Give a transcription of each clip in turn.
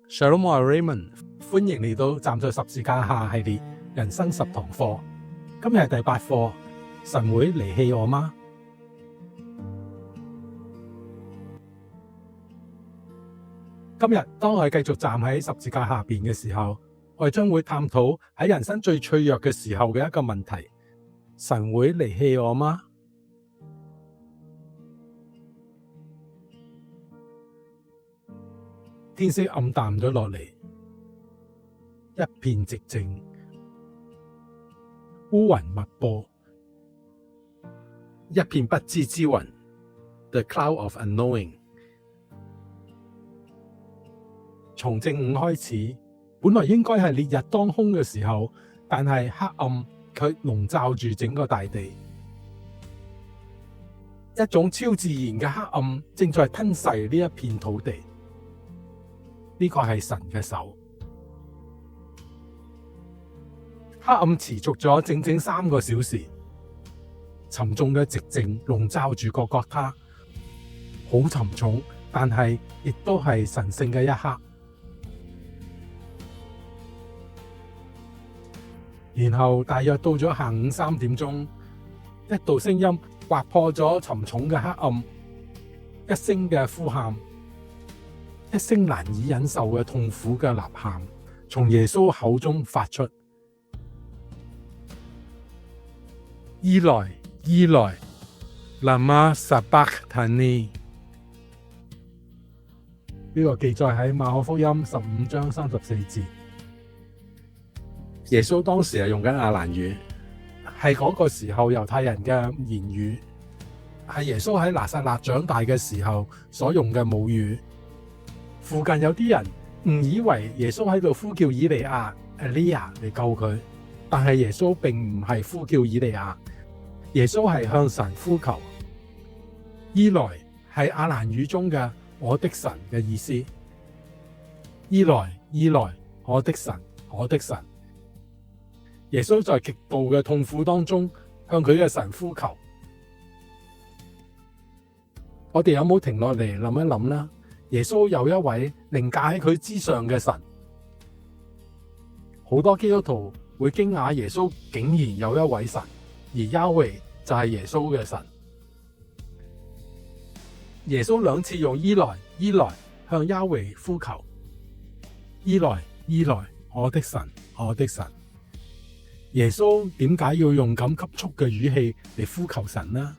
Shalom， 我係 Raymond， 歡迎嚟到站在十字架下系列人生10堂課。今日係第8課，神會離棄我嗎？今日當我哋繼續站喺十字架下邊嘅時候，我哋將會探討喺人生最脆弱嘅時候嘅一個問題：神會離棄我嗎？天色暗淡咗落嚟，一片寂靜，烏雲密佈，一片不知之雲 ，The cloud of unknowing。從正午開始，本來應該係烈日當空嘅時候，但係黑暗卻籠罩住整個大地，一種超自然嘅黑暗正在吞噬呢一片土地。呢個係神嘅手。黑暗持續咗整整3個小時，沉重嘅寂靜籠罩住各各他，好沉重，但係亦都係神聖嘅一刻。然後大約到咗下午3點鐘，一道聲音劃破咗沉重嘅黑暗，一聲嘅呼喊，一聲難以忍受嘅痛苦嘅吶喊，從耶穌口中發出：伊萊，伊萊，勒瑪撒巴克坦尼。呢個記載喺馬可福音15章34節。耶穌當時係用緊亞蘭語，係嗰個時候猶太人嘅言語，係耶穌喺拿撒勒長大嘅時候所用嘅母語。附近有啲人誤以為耶穌喺度呼叫以利亞 Elia 嚟救佢，但係耶穌並唔係呼叫以利亞，耶穌係向神呼求。伊萊係亞蘭語中嘅我的神嘅意思。伊萊，伊萊，我的神，我的神。耶穌在極度嘅痛苦當中向佢嘅神呼求。我哋有冇停落嚟諗一諗呢？耶穌有一位凌駕喺佢之上嘅神。好多基督徒會驚訝耶穌竟然有一位神，而亞維就係耶穌嘅神。耶穌2次用伊萊，伊萊向亞維呼求。伊萊，伊萊，我的神，我的神。耶穌點解要用咁急促嘅語氣嚟呼求神呢？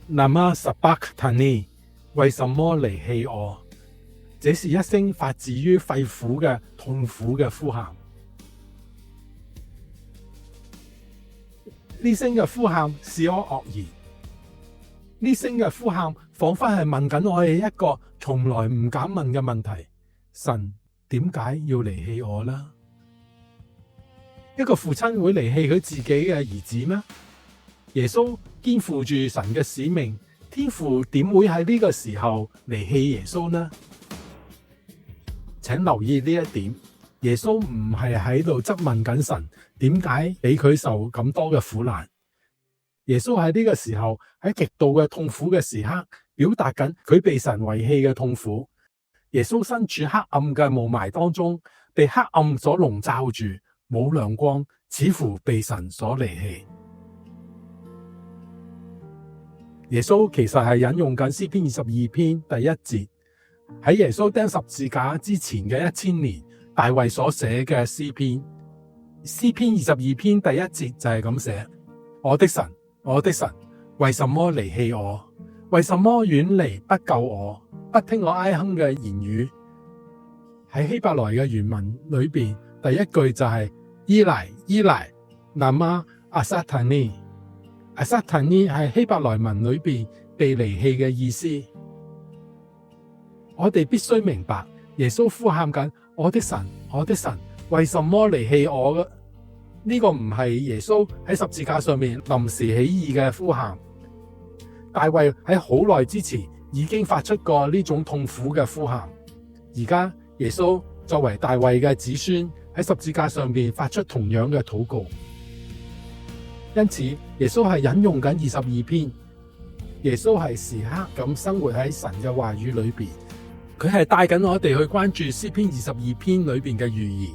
勒瑪撒巴克坦尼，為什麼離棄我？這是一聲發自於肺腑嘅痛苦嘅呼喊。呢聲嘅呼喊使我愕然。呢聲嘅呼喊仿佛係問緊我哋一個從來唔敢問嘅問題：神點解要離棄我呢？一個父親會離棄佢自己嘅兒子咩？耶穌肩負住神嘅使命，天父點會喺呢個時候離棄耶穌呢？請留意呢一點，耶穌唔係喺度質問緊神點解俾佢受咁多嘅苦難。耶穌喺呢個時候喺極度嘅痛苦嘅時刻，表達緊佢被神遺棄嘅痛苦。耶穌身處黑暗嘅霧霾當中，被黑暗所籠罩住，冇亮光，似乎被神所離棄。耶穌其實係引用緊詩篇22篇第1節，喺耶穌釘十字架之前嘅1000年，大衛所寫嘅詩篇。詩篇22篇第1節就係咁寫：我的神，我的神，為什麼離棄我？為什麼遠離不救我？不聽我哀哼嘅言語。喺希伯來嘅原文裏邊，第一句就係伊萊，伊萊，勒瑪撒巴克坦尼。撒巴克坦尼係希伯來文裏邊被離棄嘅意思。我哋必須明白，耶穌呼喊緊我的神，我的神，為什麼離棄我嘅？呢個唔係耶穌喺十字架上面臨時起意嘅呼喊。大衛喺好耐之前已經發出過呢種痛苦嘅呼喊。而家耶穌作為大衛嘅子孫喺十字架上面發出同樣嘅禱告。因此，耶穌係引用緊22篇。耶穌係時刻咁生活喺神嘅話語裏邊，佢係帶緊我哋去關注詩篇22篇裏邊嘅預言。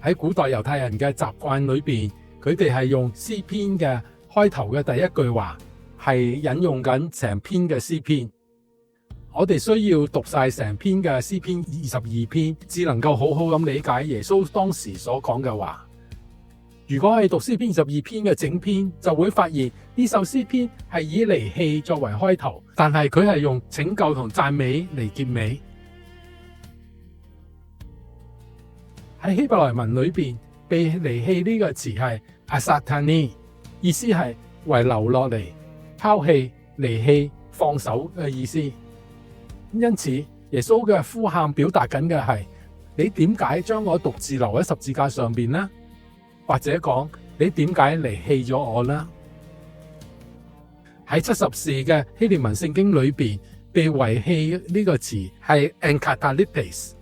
喺古代猶太人嘅習慣裏邊，佢哋係用詩篇嘅開頭嘅第一句話係引用緊成篇嘅詩篇。我哋需要讀晒成篇嘅詩篇22篇，至能夠好好咁理解耶穌當時所講嘅話。如果係讀詩篇22篇嘅整篇，就會發現呢首詩篇係以離棄作為開頭，但係佢係用拯救同讚美嚟結尾。喺希伯來文裏邊，被離棄呢個詞係 asatani， 意思係遺留落嚟、拋棄、離棄、放手嘅意思。因此，耶穌嘅呼喊表達緊嘅係：你點解將我獨自留喺十字架上邊呢？或者講，你點解離棄咗我呢？喺70士嘅希臘文聖經裏邊，被遺棄呢個詞係 enkatalites，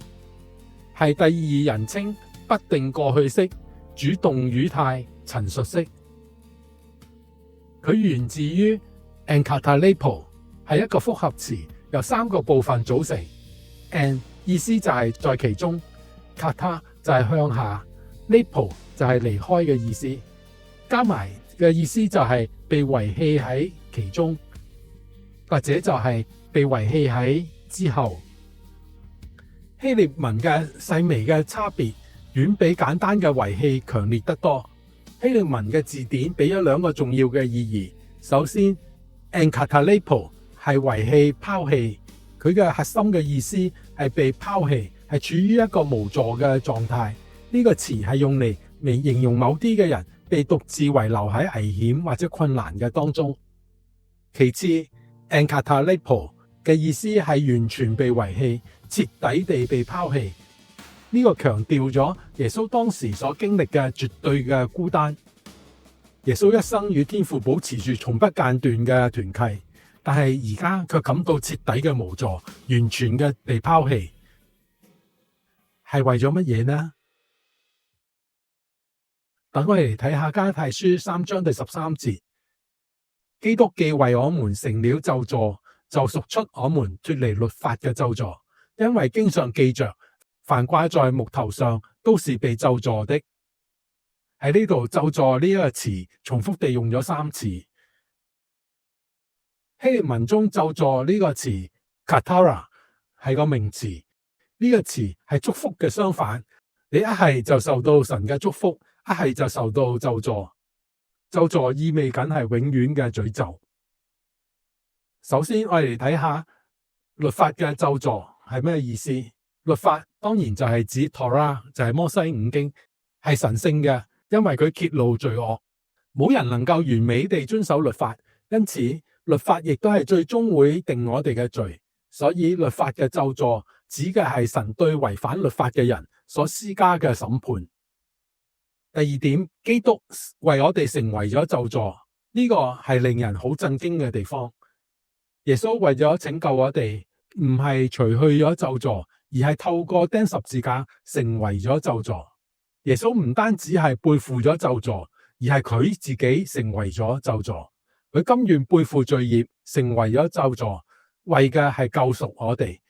係第二人稱不定過去式主動語態陳述式。佢源自於 enkatalepo， 係一個複合詞，由3個部分組成。en 意思就係在其中， kata 就係向下，lepo 就係離開嘅意思，加埋嘅意思就係被遺棄喺其中，或者就係被遺棄喺之後。希臘文嘅細微嘅差別遠比簡單嘅遺棄強烈得多。希臘文嘅字典俾咗2個重要嘅意義。首先 enkatalepo 係遺棄拋棄，佢嘅核心嘅意思係被拋棄，係處於一個無助嘅狀態。呢個詞係用嚟形容某啲嘅人被獨自遺留喺危險或者困難嘅當中。其次 enkatalepo 嘅意思係完全被遺棄，徹底地被拋棄。呢個強調咗耶穌當時所經歷嘅絕對嘅孤單。耶穌一生與天父保持住從不間斷嘅團契，但係而家卻感到徹底嘅無助，完全嘅被拋棄。係為咗乜嘢呢？等我哋嚟睇下加拉太書3章第13節，基督既為我們成了咒詛，就贖出我們脫離律法嘅咒詛，因為經上記着，凡掛在木頭上都是被咒詛的。喺呢度咒詛呢一個詞重複地用咗3次。希臘文中咒詛呢個詞 katara 係個名詞，呢個詞係祝福嘅相反。你一係就受到神嘅祝福，一係就受到咒詛。咒詛意味緊係永遠嘅詛咒。首先我哋嚟睇下律法嘅咒詛係咩意思。律法當然就係指 Torah， 就係摩西五經，係神聖嘅，因為佢揭露罪惡，冇人能夠完美地遵守律法，因此律法亦都係最終會定我哋嘅罪。所以律法嘅咒詛指嘅係神對違反律法嘅人所施加嘅審判。第二點，基督為我哋成為咗咒詛，呢個係令人好震驚嘅地方。耶穌為咗拯救我哋，唔係除去咗咒詛，而係透過釘十字架成為咗咒詛。耶穌唔單止係背負咗咒詛，而係佢自己成為咗咒詛。佢甘願背負罪孽，成為咗咒詛，為嘅係救贖我哋。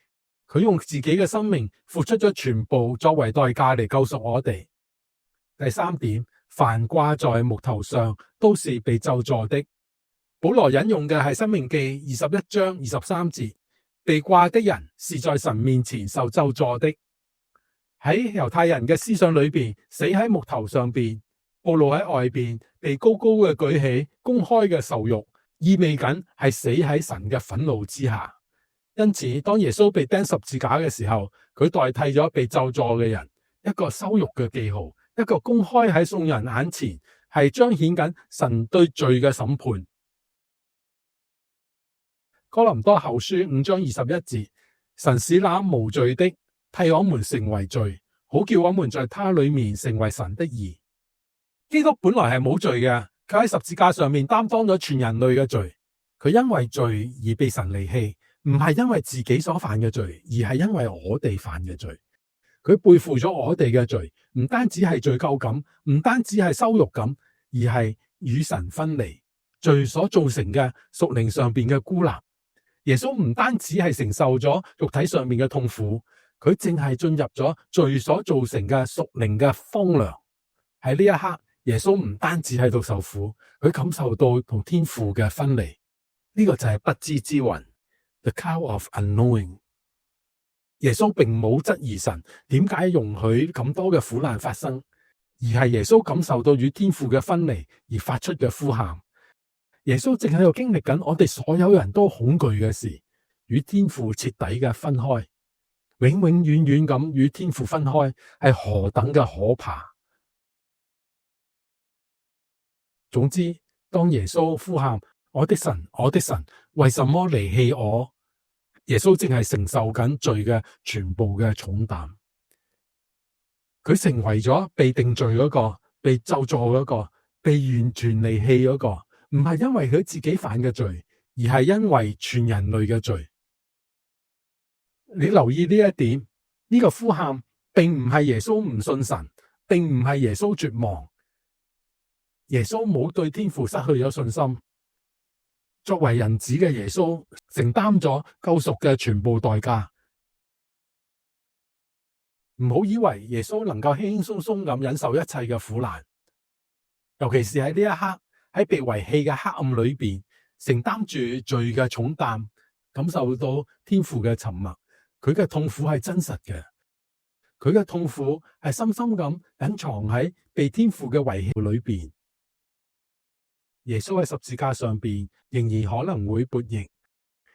佢用自己嘅生命付出咗全部作為代價嚟救贖我哋。第三點，凡掛在木頭上都是被咒詛的。保羅引用嘅係申命記21章23節，被掛的人是在神面前受咒詛的。喺猶太人嘅思想裏邊，死喺木頭上邊，暴露喺外邊，被高高嘅舉起，公開嘅受辱，意味緊係死喺神嘅憤怒之下。因此，當耶穌被釘十字架嘅時候，佢代替咗被咒詛嘅人，一個羞辱嘅記號，一個公開喺眾人眼前，係彰顯緊神對罪嘅審判。哥林多後書5章21節，神使那無罪的替我們成為罪，好叫我們在他裏面成為神的義。基督本來係冇罪嘅，佢喺十字架上面擔當咗全人類嘅罪。佢因為罪而被神離棄，唔係因為自己所犯嘅罪，而係因為我哋犯嘅罪。佢背負咗我哋嘅罪，唔單止係罪疚感，唔單止係羞辱感，而係與神分離，罪所造成嘅屬靈上邊嘅孤立。耶穌唔單止係承受咗肉體上面嘅痛苦，佢淨係進入咗罪所造成嘅屬靈嘅荒涼。喺呢一刻，耶穌唔單止喺度受苦，佢感受到同天父嘅分離。呢個就係不知之雲 ，the cloud of unknowing。耶穌並冇質疑神點解容許咁多嘅苦難發生，而係耶穌感受到與天父嘅分離而發出嘅呼喊。耶穌正喺度經歷緊我哋所有人都恐懼嘅事，與天父徹底嘅分開，永永遠遠咁與天父分開，係何等嘅可怕。總之，當耶穌呼喊我的神，我的神，為什麼離棄我？耶穌正係承受緊罪嘅全部嘅重擔，佢成為咗被定罪嗰個，被咒詛嗰個，被完全離棄嗰個，唔係因為佢自己犯嘅罪，而係因為全人類嘅罪。你留意呢一點，呢個呼喊並唔係耶穌唔信神，並唔係耶穌絕望，耶穌冇對天父失去咗信心。作為人子嘅耶穌承擔咗救贖嘅全部代價，唔好以為耶穌能夠輕輕鬆鬆咁忍受一切嘅苦難，尤其是喺呢一刻喺被遺棄嘅黑暗裏邊，承擔住罪嘅重擔，感受到天父嘅沉默，佢嘅痛苦係真實嘅，佢嘅痛苦係深深咁隱藏喺被天父嘅遺棄裏邊。耶穌喺十字架上邊仍然可能會悖逆，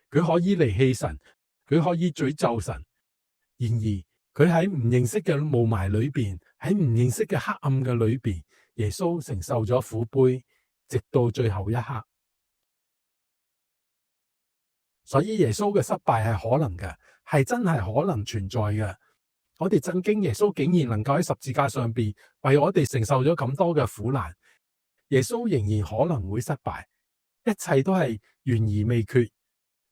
佢可以離棄神，佢可以詛咒神。然而佢喺唔認識嘅霧霾裏邊，喺唔認識嘅黑暗嘅裏邊，耶穌承受咗苦杯，直到最後一刻。所以耶穌嘅失敗係可能嘅，係真係可能存在嘅。我哋震驚耶穌竟然能夠喺十字架上邊為我哋承受咗咁多嘅苦難。耶穌仍然可能會失敗，一切都係懸而未決，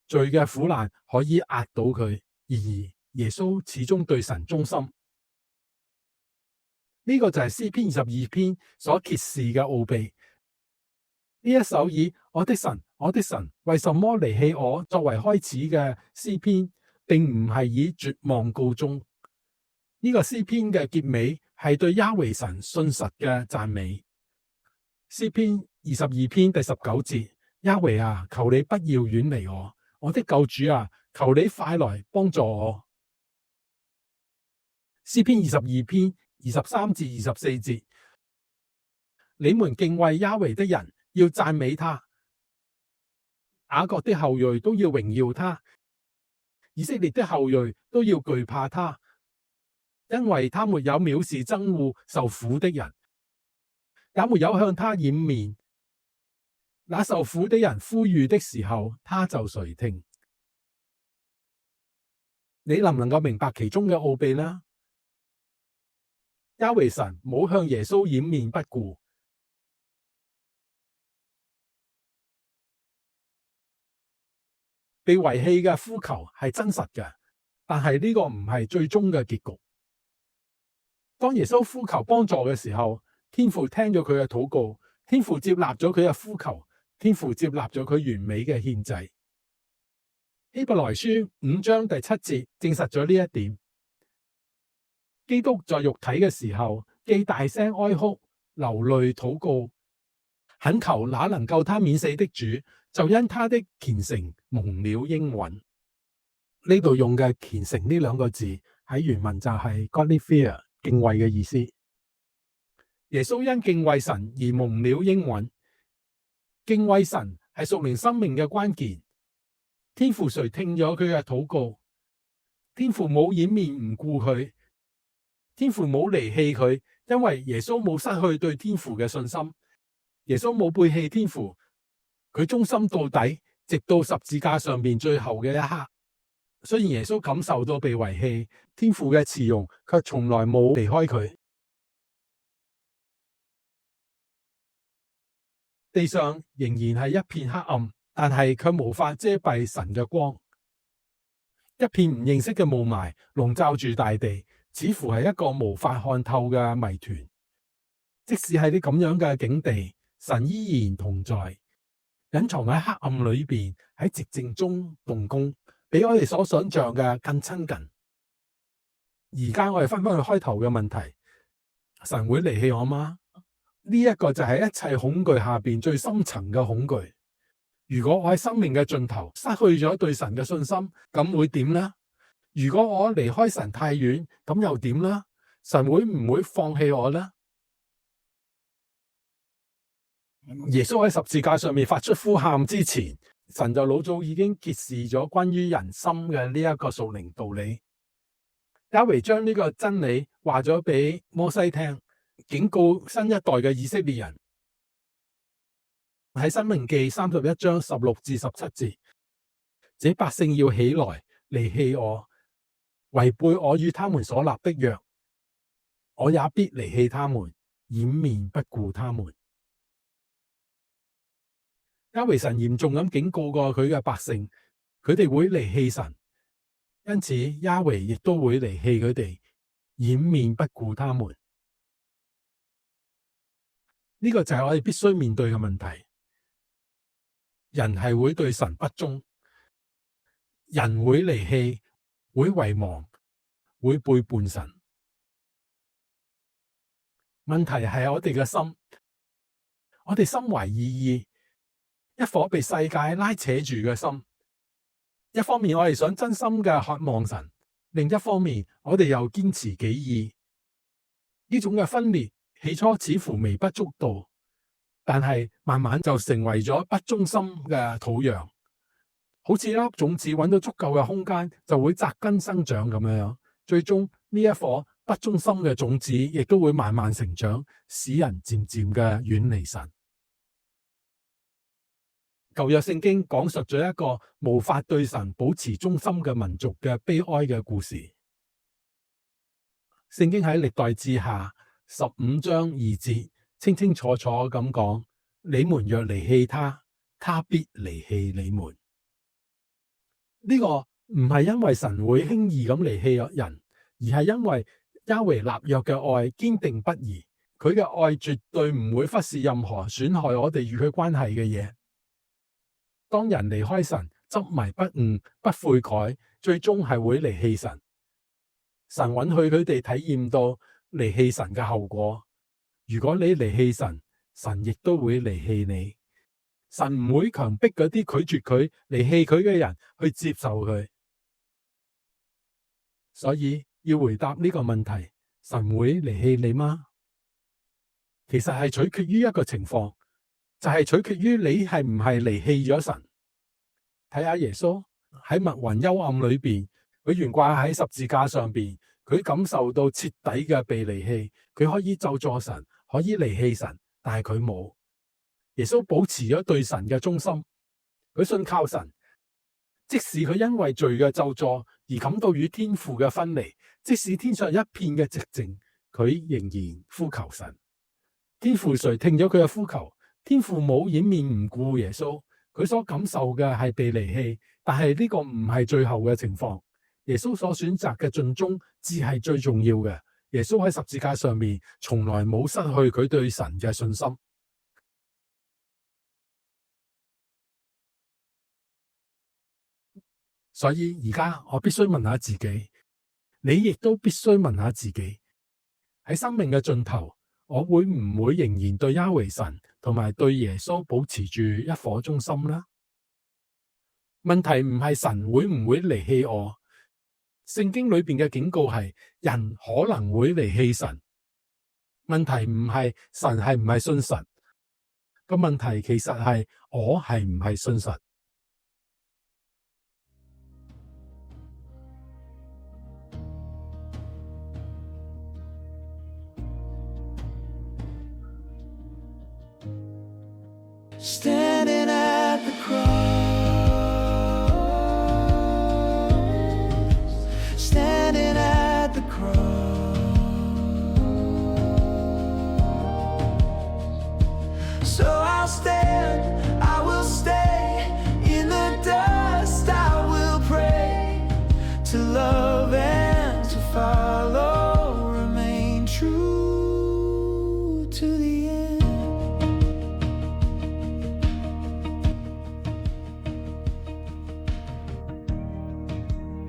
罪嘅苦難可以壓倒佢，然而耶穌始終對神忠心。呢個就係詩篇22篇所揭示嘅奧秘。呢一首以我的神，我的神，為什麼離棄我作為開始嘅詩篇，並唔係以絕望告終。呢個詩篇嘅結尾係對亞維神信實嘅讚美。詩篇22篇第19節，亞維啊，求你不要遠離我，我的救主啊，求你快來幫助我。詩篇22篇23至24節，你們敬畏亞維的人要讚美他，雅各的後裔都要榮耀他，以色列的後裔都要懼怕他，因為他沒有藐視憎惡受苦的人，也沒有向他掩面。那受苦的人呼籲的時候，他就垂聽。你能唔能夠明白其中嘅奧秘呢？亞維神冇向耶穌掩面不顧，被遺棄嘅呼求係真實嘅，但係呢個唔係最終嘅結局。當耶穌呼求幫助嘅時候，天父聽咗佢嘅禱告，天父接納咗佢嘅呼求，天父接納咗佢完美嘅獻祭。希伯來書5章第7節證實咗呢一點。基督在肉體嘅時候，既大聲哀哭、流淚禱告，懇求那能救他免死的主，就因他的虔誠蒙了應允。呢度用嘅虔誠呢兩個字喺原文就係 godly fear 敬畏嘅意思。耶穌因敬畏神而蒙了應允。敬畏神係屬靈生命嘅關鍵。天父垂聽咗佢嘅禱告，天父冇掩面唔顧佢，天父冇離棄佢，因為耶穌冇失去對天父嘅信心，耶穌冇背棄天父，佢忠心到底，直到十字架上面最後嘅一刻。雖然耶穌感受到被遺棄，天父嘅慈容卻從來冇離開佢。地上仍然係一片黑暗，但係卻無法遮蔽神嘅光。一片唔認識嘅霧霾籠罩住大地，似乎係一個無法看透嘅謎團。即使係啲咁樣嘅境地，神依然同在。隱藏喺黑暗裏邊，喺寂靜中動工，比我哋所想象嘅更親近。而家我哋翻返去開頭嘅問題，神會離棄我嗎？呢一個就係一切恐懼下邊最深層嘅恐懼。如果我喺生命嘅盡頭失去咗對神嘅信心，咁會點呢？如果我離開神太遠，咁又點呢？神會唔會放棄我呢？耶穌喺十字架上面發出呼喊之前，神就老早已經揭示咗關於人心嘅呢一個屬靈道理。亞維將呢個真理話咗俾摩西聽，警告新一代嘅以色列人。喺申命記31章16至17節，這百姓要起來離棄我，違背我與他們所立的約，我也必離棄他們，掩面不顧他們。亞維神嚴重咁警告過佢嘅百姓，佢哋會離棄神，因此亞維亦都會離棄佢哋，掩面不顧他們。呢個就係我哋必須面對嘅問題。人係會對神不忠，人會離棄，會遺忘，會背叛神。問題係我哋嘅心，我哋心懷二意，一顆被世界拉扯住嘅心。一方面我哋想真心嘅渴望神，另一方面我哋又堅持己意。呢種嘅分裂起初似乎微不足道，但係慢慢就成為咗不忠心嘅土壤，好似一粒種子揾到足夠嘅空間就會扎根生長咁樣，最終呢一顆不忠心嘅種子亦都會慢慢成長，使人漸漸嘅遠離神。舊約聖經講述咗一個無法對神保持忠心嘅民族嘅悲哀嘅故事。聖經喺歷代志下15章2節清清楚楚咁講：你們若離棄他，他必離棄你們。呢個唔係因為神會輕易咁離棄人，而係因為亞維立約嘅愛堅定不移，佢嘅愛絕對唔會忽視任何損害我哋與佢關係嘅嘢。當人離開神，執迷不悟，不悔改，最終係會離棄神。神允許佢哋體驗到離棄神嘅後果。如果你離棄神，神亦都會離棄你。神唔會強迫嗰啲拒絕佢、離棄佢嘅人去接受佢。所以要回答呢個問題，神會離棄你嗎？其實係取決於一個情況，就係取決於你係唔係離棄咗神。睇下耶穌喺密雲幽暗裏邊，佢懸掛喺十字架上邊，佢感受到徹底嘅被離棄。佢可以咒詛神，可以離棄神，但係佢冇。耶穌保持咗對神嘅忠心，佢信靠神，即使佢因為罪嘅咒詛而感到與天父嘅分離，即使天上一片嘅寂靜，佢仍然呼求神。天父垂聽咗佢嘅呼求，天父冇掩面唔顧耶穌，佢所感受嘅係被離棄，但係呢個唔係最後嘅情況。耶穌所選擇嘅盡忠至係最重要嘅。耶穌喺十字架上面從來冇失去佢對神嘅信心。所以而家我必須問下自己，你亦都必須問下自己，喺生命嘅盡頭，我會唔會仍然對亞維神同埋對耶穌保持住一顆忠心呢？問題唔係神會唔會離棄我，聖經裏邊嘅警告係人可能會離棄神。問題唔係神係唔係信神，個問題其實係我係唔係信神。Standing at the cross, standing at the cross, so I'll stand, I will stay in the dust, I will pray to love and to follow, remain true to the end.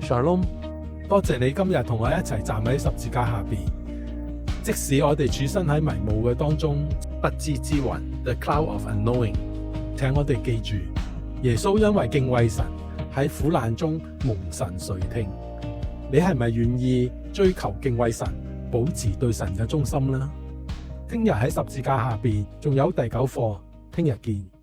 Shalom，多謝你今日同我一齊站喺十字架下邊。即使我哋處身喺迷霧嘅當中，不知之雲 ，the cloud of unknowing， 請我哋記住，耶穌因為敬畏神，喺苦難中蒙神垂聽。你係咪願意追求敬畏神，保持對神嘅忠心呢？聽日喺十字架下邊仲有第9課，聽日見。